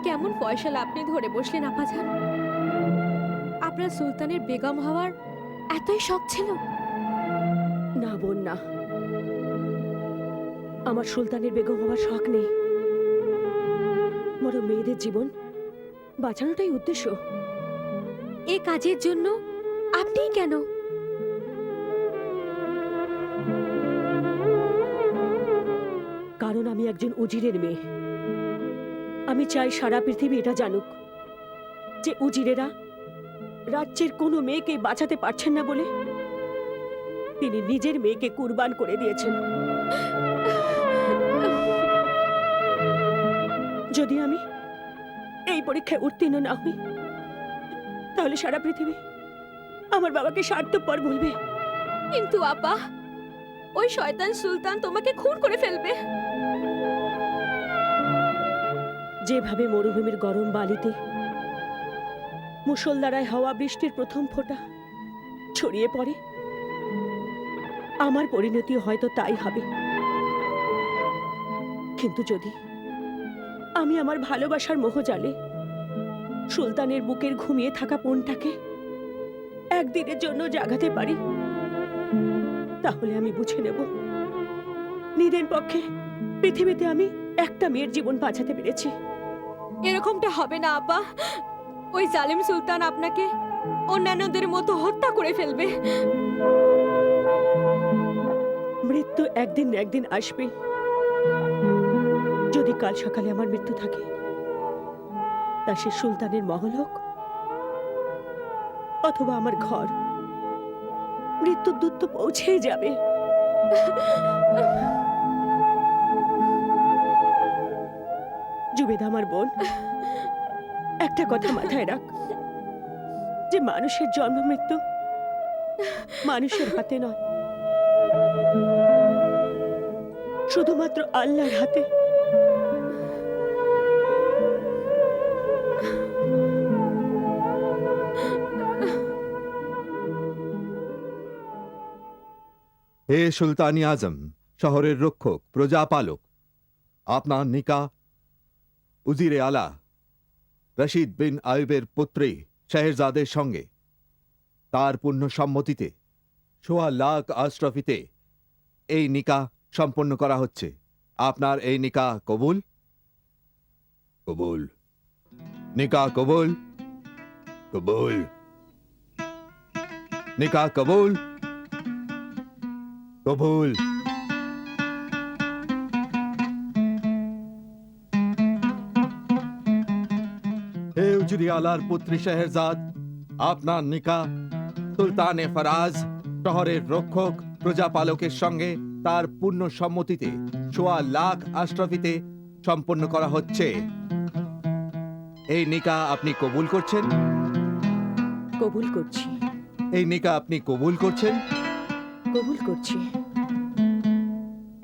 কেমন ফয়সালা আপনি ধরে বসলেন আপাজান? আপনার সুলতানের বেগম হওয়ার এতই শখ ছিল? না বোন, না। আমার সুলতানের বেগম হওয়ার শখ নেই, বড় মেয়েদের জীবন বাঁচানোটাই উদ্দেশ্য। এ কাজের জন্য আপনিই কেন? কারণ আমি একজন উজিরের মেয়ে। আমি চাই সারা পৃথিবী এটা জানুক যে উজিরেরা রাজ্যের কোনো মেয়েকে বাঁচাতে পারছেন না বলে তিনি নিজের মেয়েকে কুরবান করে দিয়েছেন। যদি আমি এই পরীক্ষায় উত্তীর্ণ না হই, তাহলে সারা পৃথিবী আমার বাবাকে স্বার্থপর বলবে। কিন্তু আপা, ওই শয়তান সুলতান তোমাকে খুন করে ফেলবে। যেভাবে মরুভূমির গরম বালিতে মুষলধারায় হওয়া বৃষ্টির প্রথম ফোঁটা ছড়িয়ে পড়ে, আমার পরিণতি হয়তো তাই হবে। কিন্তু যদি আমি আমার ভালোবাসার মোহজালে সুলতানের বুকের ঘুমিয়ে থাকা বোনটাকে একদিনের জন্য জাগাতে পারি, তাহলে আমি বুঝে নেব নিদেন পক্ষে পৃথিবীতে আমি একটা মেয়ের জীবন বাঁচাতে পেরেছি। এরকমটা হবে না আপা। ওই জালিম সুলতান আপনাকে অন্যান্যদের মতো হত্যা করে ফেলবে। মৃত্যু একদিন না একদিন আসবে। যদি কাল সকালে আমার মৃত্যু থাকে, তা সে সুলতানের মহল হোক অথবা আমার ঘর, মৃত্যুর দূত তো পৌঁছেই যাবে। জুবেদা আমার বোন, একটা কথা মাথায় রাখ, যে মানুষের জন্ম মৃত্যু মানুষের হাতে নয়, শুধুমাত্র আল্লাহর হাতে। হে সুলতানি আজম, শহরের রক্ষক, প্রজাপালক, আপনার নিকাহ উজিরে আলা রশিদ বিন আইবের পুত্রী শেহজাদের সঙ্গে তার পূর্ণ সম্মতিতে ১,০০,০০০ আশরাফিতে এই নিকাহ সম্পন্ন করা হচ্ছে। আপনার এই নিকাহ কবুল? কবুল। নিকাহ কবুল? কবুল। নিকাহ কবুল? কবুল। হে উজরি আলার পুত্রী শেহরজাদ, আপনার নিকাহ সুলতানে ফরাজ, শহরের রক্ষক, প্রজাপালকের সঙ্গে তার পূর্ণ সম্মতিতে ১,০০,০০০ আশরাফিতে সম্পন্ন করা হচ্ছে। এই নিকাহ আপনি কবুল করছেন? কবুল করছি। এই নিকাহ আপনি কবুল করছেন? কবুল করছি।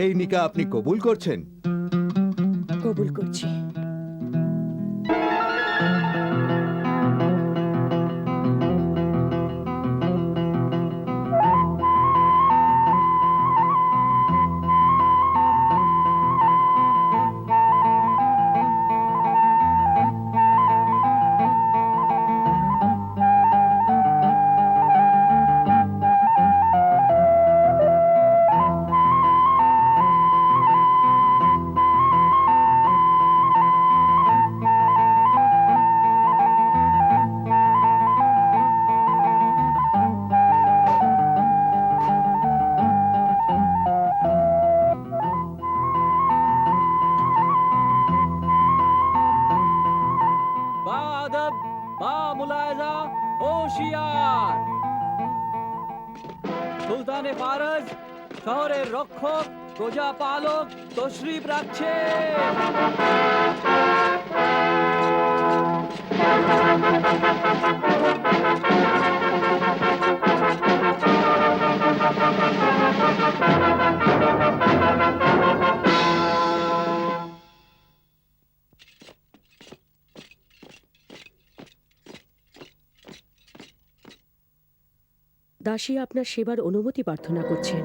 এই নিকাহ আপনি কবুল করছেন? কবুল করছি। সুলতানে ফারজ, শহরের রক্ষক, প্রজাপালক তশরিফ রাখছে। দাসী আপনার সেবার অনুমতি প্রার্থনা করছেন।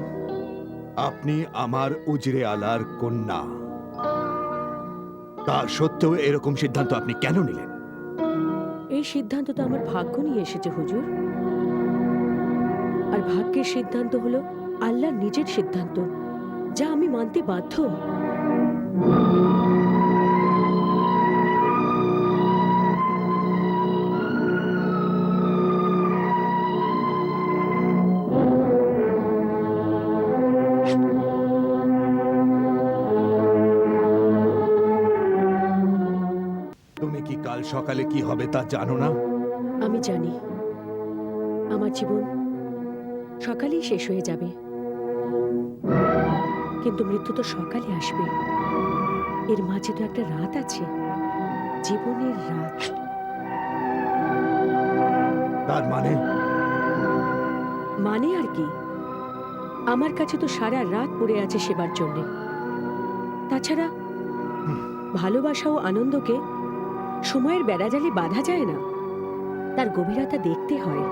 আপনি আমার উজরে আলার কন্যা, তা সত্ত্বেও এরকম সিদ্ধান্ত আপনি কেন নিলেন? এই সিদ্ধান্ত তো আমার ভাগ্য নিয়ে এসেছে হুজুর। আর ভাগ্যের সিদ্ধান্ত হলো আল্লাহর নিজের সিদ্ধান্ত, যা আমি মানতে বাধ্য। তুমি কি কাল সকালে কি হবে তা জানো না? আমি জানি আমার জীবন সকালেই শেষ হয়ে যাবে, কিন্তু মৃত্যু তো সকালে আসবে। এর মাঝে তো একটা রাত আছে, জীবনের রাত। তার মানে মানে আর কি, আমার কাছে তো সারা রাত পড়ে আছে সেবার জন্য। তাছাড়া ভালোবাসা ও আনন্দকে সময়ের বেড়াজালে বাঁধা যায় না, তার গভীরতা দেখতে হয়।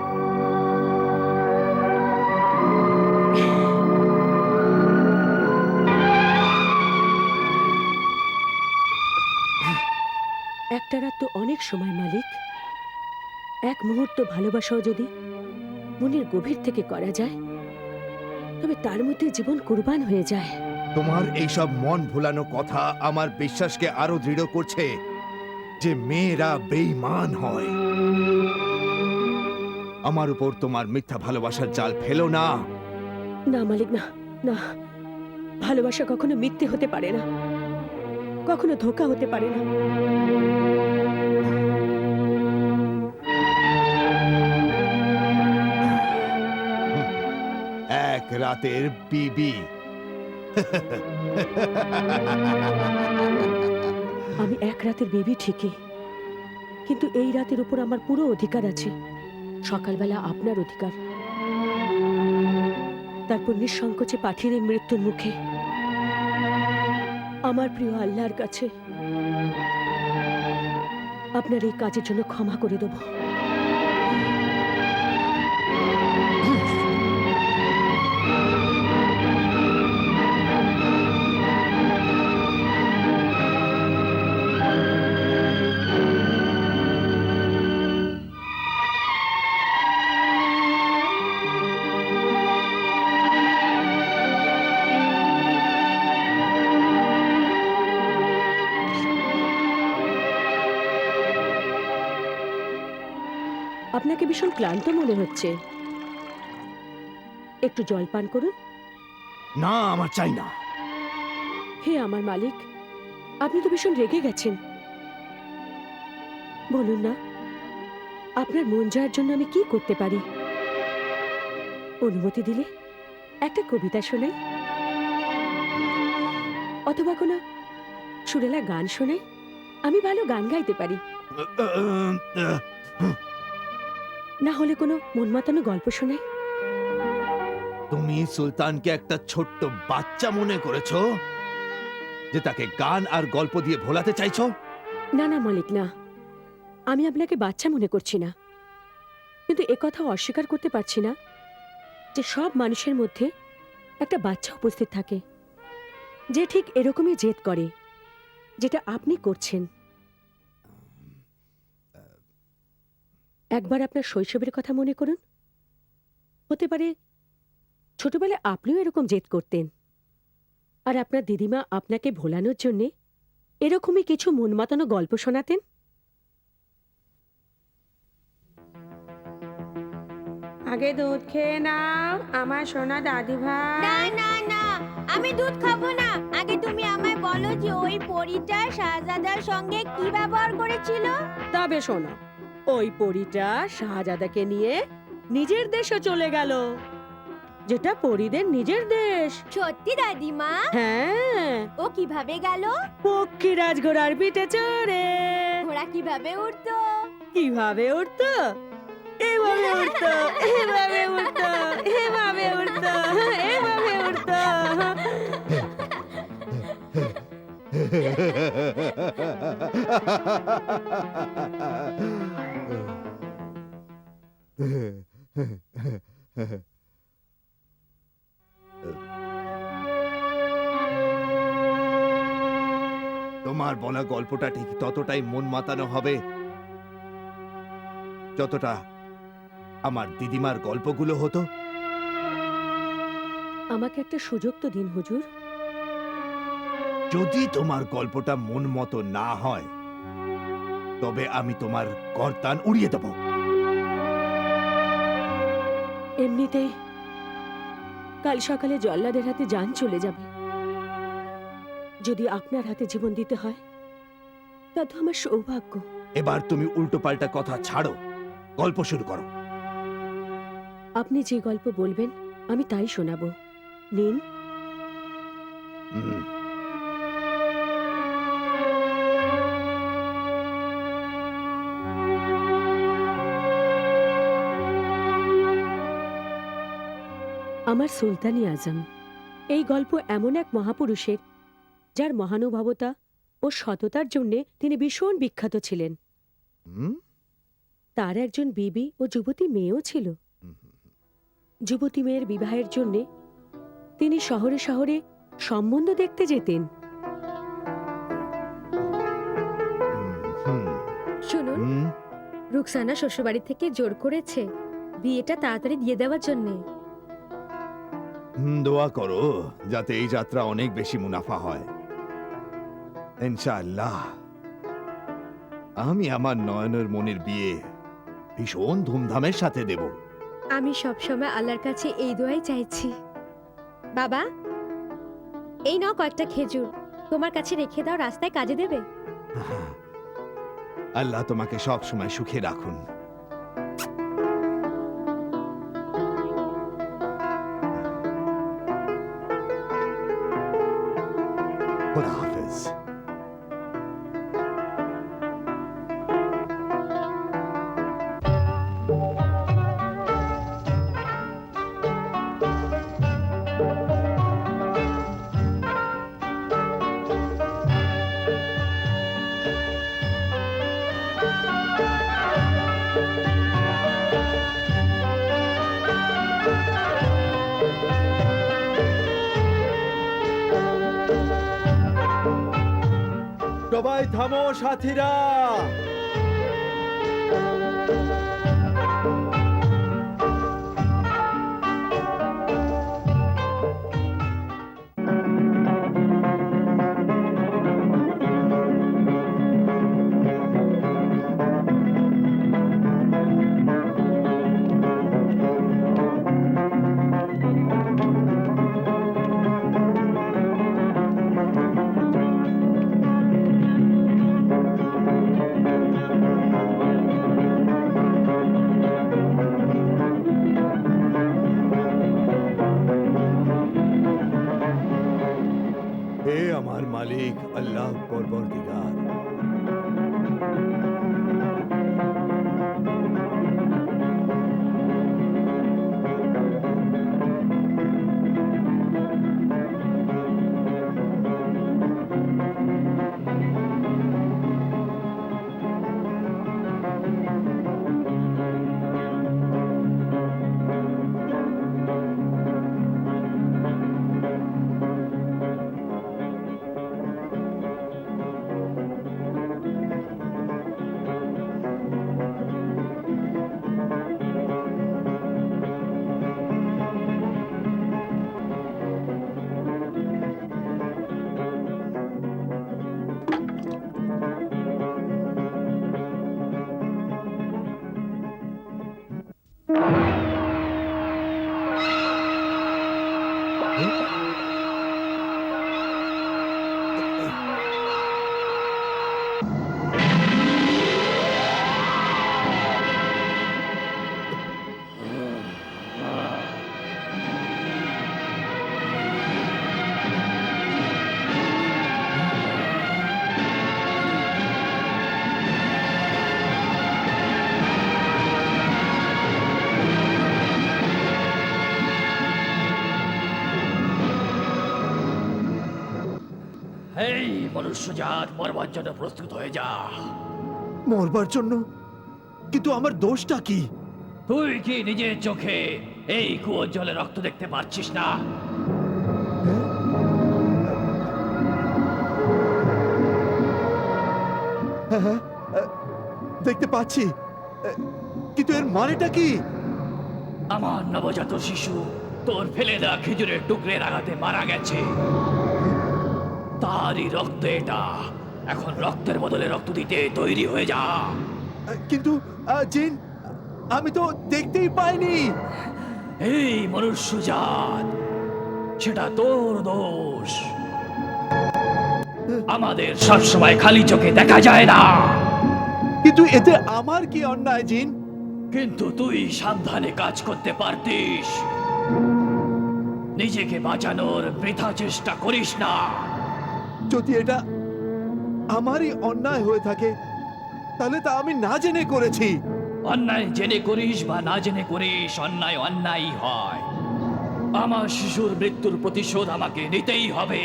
একটা রাত তো অনেক সময় মালিক। এক মুহূর্ত ভালোবাসাও যদি মনের গভীর থেকে করা যায়, তবে তার মধ্যে জীবন কুরবান হয়ে যায়। তোমার এইসব মন ভুলানো কথা আমার বিশ্বাসকে আরো দৃঢ় করছে যে মেয়েরা বেঈমান হয়। আমার উপর তোমার মিথ্যা ভালোবাসার জাল ফেলো না। না মালিক, না না, ভালোবাসা কখনো মিথ্যে হতে পারে না, কখনো ধোঁকা হতে পারে না। এক রাতের বিবি। আমি এক রাতের বেবি ঠিকই, কিন্তু এই রাতের উপর আমার পুরো অধিকার আছে। সকালবেলা আপনার অধিকার, তারপর নিঃসংকোচে পাঠিয়ে দিন মৃত্যুর মুখে আমার প্রিয় আল্লাহর কাছে। আপনার এই কাজের জন্য ক্ষমা করে দেব। আপনাকে ভীষণ ক্লান্ত মনে হচ্ছে, একটু জল পান করুন। না, আমার চাই না। হে আমার মালিক, আপনি তো ভীষণ রেগে গেছেন। বলুন না, আপনার মন জয়ের জন্য আমি কি করতে পারি? অনুমতি দিলে একটা কবিতা শোনাই, অথবা কোনো সুরেলা গান শোনাই। আমি ভালো গান গাইতে পারি। না হলে কোনো মন মাতানো গল্প শোনাই। তুমি সুলতানকে একটা ছোট্ট বাচ্চা মনে করেছো, যে তাকে গান আর গল্প দিয়ে ভোলাতে চাইছো? না না মালিক, না, আমি আপনাকে বাচ্চা মনে করছি না, কিন্তু একথা অস্বীকার করতে পারছি না যে সব মানুষের মধ্যে একটা বাচ্চা উপস্থিত থাকে, যে ঠিক এরকমই জেদ করে যেটা আপনি করছেন। একবার আপনার শৈশবের কথা মনে করুন। হতে পারে ছোটবেলায় আপনিও এরকম জেদ করতেন, আর আপনার দিদিমা আপনাকে ভোলানোর জন্যে এরকমই কিছু মন মাতানো গল্প শোনাতেন। আগে দুধ খেয়ে নাও আমার সোনা দাদি না ভাই। না না, আমি দুধ খাবো না। আগে তুমি আমায় বলো যে ওই পরীটা শাহজাদার সঙ্গে কি ব্যবহার করেছিল। তবে শোনো, ওই পরীটা শাহজাদাকে নিয়ে নিজের দেশে চলে গেল, যেটা পরীদের নিজের দেশ। সত্যি দাদিমা? হ্যাঁ, ও কিভাবে গেল? পক্ষীরাজ ঘোড়ার পিঠে চড়ে। ঘোড়া কিভাবে উঠতো? কিভাবে উঠতো? এভাবে উঠতো, এভাবে উঠতো, এভাবে উঠতো, এভাবে উঠতো। তোমার বলা গল্পটা ঠিক ততটাই মন মাতানো হবে যতটা আমার দিদিমার গল্পগুলো হতো। আমাকে একটা সুযোগ তো দিন হুজুর। যদি তোমার গল্পটা মন মতো না হয় তবে আমি তোমার গর্দান উড়িয়ে দেব। এমনিতেই কাল সকালে জল্লাদের হাতে জান চলে যাবে। যদি আপনার হাতে জীবন দিতে হয় তা তো আমার সৌভাগ্য। এবার তুমি উল্টোপাল্টা কথা ছাড়ো, গল্প শুরু করো। আপনি যে গল্প বলবেন আমি তাই শোনাবো। নিন। হুম। আমার সুলতানি আজম। এই গল্প এমন এক মহাপুরুষের যার মহানুভবতা ও সততার জন্য তিনি ভীষণ বিখ্যাত ছিলেন। হুম? তার একজন বিবি ও যুবতী মেয়েও ছিল। যুবতী মেয়ের বিবাহের জন্য তিনি শহরে শহরে সম্বন্ধ দেখতে যেতেন। হুম, শুনুন, হুম। রুকসানা শ্বশুরবাড়ি থেকে জোর করেছে বিয়েটা তাড়াতাড়ি দিয়ে দেওয়ার জন্যে। দোয়া করো যাতে এই যাত্রা অনেক বেশি মুনাফা হয়। ইনশাআল্লাহ আমি আমার নয়নের মনির বিয়ে ভীষণ ধুমধামের সাথে দেব। আমি সবসময় আল্লাহর কাছে এই দোয়াই চাইছি। বাবা, এই নাও কয়েকটা খেজুর, তোমার কাছে রেখে দাও, রাস্তায় কাজে দেবে। আল্লাহ তোমাকে সব সময় সুখে রাখুন। খোদা হাফেজ। সবাই থামো সাথীরা। হে আমার মালিক আল্লাহ পরবর্তীগার, এই মনুষ্যজাত মরবার জন্য প্রস্তুত হয়ে যা। মরবার জন্য? কিন্তু আমার দোষটা কি? তুই কি নিজের চোখে এই কুয়োর জলে রক্ত দেখতে পাচ্ছিস না? হ্যাঁ হ্যাঁ, দেখতে পাচ্ছি, কিন্তু এর মানেটা কি? আমার নবজাত শিশু তোর ফেলে দেওয়া খেজুরের টুকরের আঘাতে মারা গেছে। তারই রক্ত এটা। এখন রক্তের বদলে রক্ত দিতে তৈরি হয়ে যা। কিন্তু জিন, আমি তো দেখতেই পাইনি। এই মনুষ্যজাত, সেটা তোর দোষ। আমাদের সবসময় খালি চোখে দেখা যায় না। কিন্তু এতে আমার কি অন্যায় জিন? কিন্তু তুই সাবধানে কাজ করতে পারতিস। নিজেকে বাঁচানোর বৃথা চেষ্টা করিস না। যদি এটা আমারই অন্যায় হয়ে থাকে, তাহলে তা আমি না জেনে করেছি। অন্যায় জেনে করিস বা না জেনে করিস, অন্যায় অন্যায়ই হয়। আমার শিশুর মৃত্যুর প্রতিশোধ আমাকে নিতেই হবে।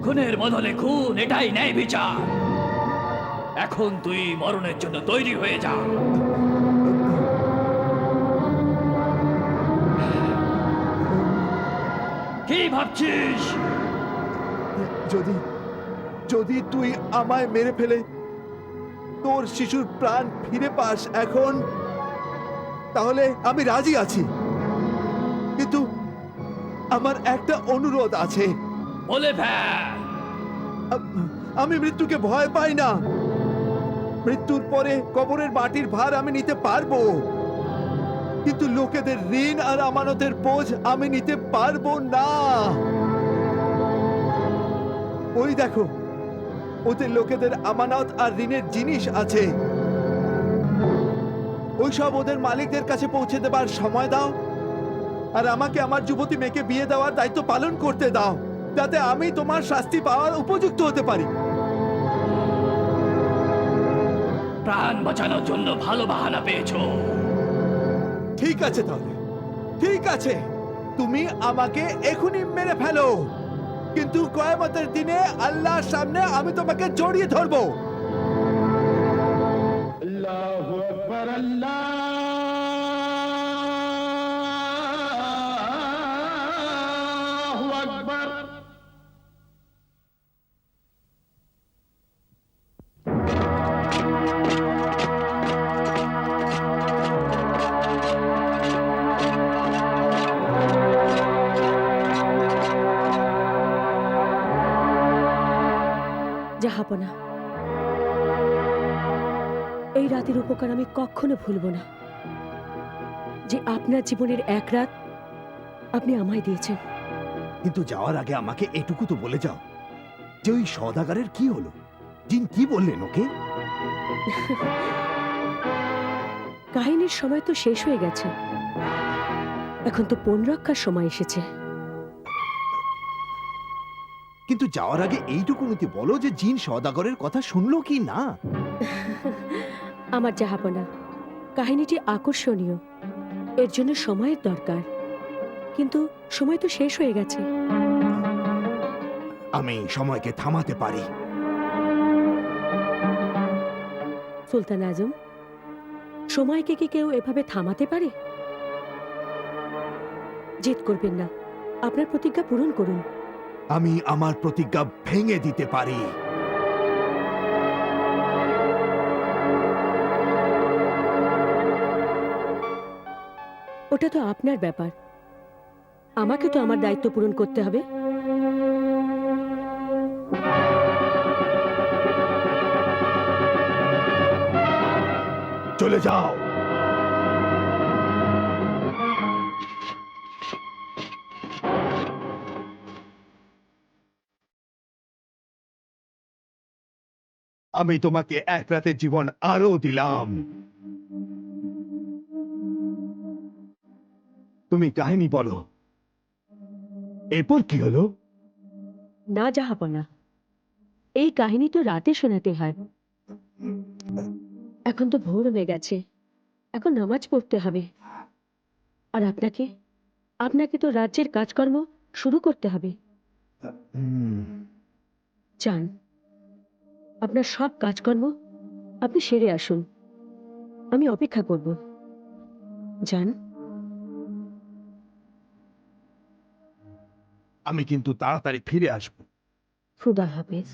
খুনের বদলে খুন, এটাই ন্যায় বিচার। এখন তুই মরণের জন্য তৈরি হয়ে যা। কি ভাবছিস? যদি যদি তুই আমায় মেরে ফেলে তোর শিশুর প্রাণ ফিরে পাস এখন, তাহলে আমি রাজি আছি। কিন্তু আমার একটা অনুরোধ আছে। বলে ফেল। আমি মৃত্যুকে ভয় পাই না। মৃত্যুর পরে কবরের মাটির ভার আমি নিতে পারবো, কিন্তু লোকেদের ঋণ আর আমানতের বোঝ আমি নিতে পারবো না। ওই দেখো, ওদের লোকেদের আমানত আর ঋণের জিনিস আছে। ওইসব ওদের মালিকদের কাছে পৌঁছে দেবার সময় দাও, আর আমাকে আমার যুবতী মেয়েকে বিয়ে দেওয়ার দায়িত্ব পালন করতে দাও, যাতে আমি তোমার শাস্তি পাওয়ার উপযুক্ত হতে পারি। প্রাণ বাঁচানোর জন্য ভালো বাহানা পেয়েছো। ঠিক আছে তাহলে, ঠিক আছে, তুমি আমাকে এখনই মেরে ফেলো, কিন্তু কিয়ামতের দিনে আল্লাহর সামনে আমি তোমাকে জড়িয়ে ধরবো। আল্লাহু আকবার, আল্লাহু আকবার। জাহাপনা, এই রাতের উপকার আমি কখনো ভুলব না, যে আপনার জীবনের এক রাত আপনি আমায় দিয়েছেন। কিন্তু যাওয়ার আগে আমাকে এটুকু তো বলে যাও যে ওই সওদাগরের কি হলো? জিন কি বললেন ওকে? কাহিনীর সময় তো শেষ হয়ে গেছে, এখন তো পণ রক্ষার সময় এসেছে। কিন্তু যাওয়ার আগে এইটুকু নিতে বলো যে জিন সওদাগরের কথা শুনলো কি না। আমার জাহাপনা, কাহিনীটি আকর্ষণীয়, এর জন্য সময়ের দরকার, কিন্তু সময় তো শেষ হয়ে গেছে। আমি সময়কে থামাতে পারি। সুলতান আজম, সময়কে কি কেউ এভাবে থামাতে পারে? জেদ করবেন না, আপনার প্রতিজ্ঞা পূরণ করুন। আমি আমার প্রতিজ্ঞা ভেঙে দিতে পারি। ওটা তো আপনার ব্যাপার, আমাকে তো আমার দায়িত্ব পূরণ করতে হবে। চলে যাও। আমি তোমাকে এক রাতের জীবন আরো দিলাম। তুমি কাহিনী বলো, এরপর কি হলো? না জাহাপনা, এই কাহিনী তো রাতে শোনাতে হয়। এখন তো ভোর হয়ে গেছে, এখন নামাজ পড়তে হবে, আর আপনাকে আপনাকে তো রাজ্যের কাজকর্ম শুরু করতে হবে। যান, আপনার সব কাজকর্ম আপনি সেরে আসুন, আমি অপেক্ষা করব। যান। আমি কিন্তু তাড়াতাড়ি ফিরে আসবো। খুদা হাফেজ।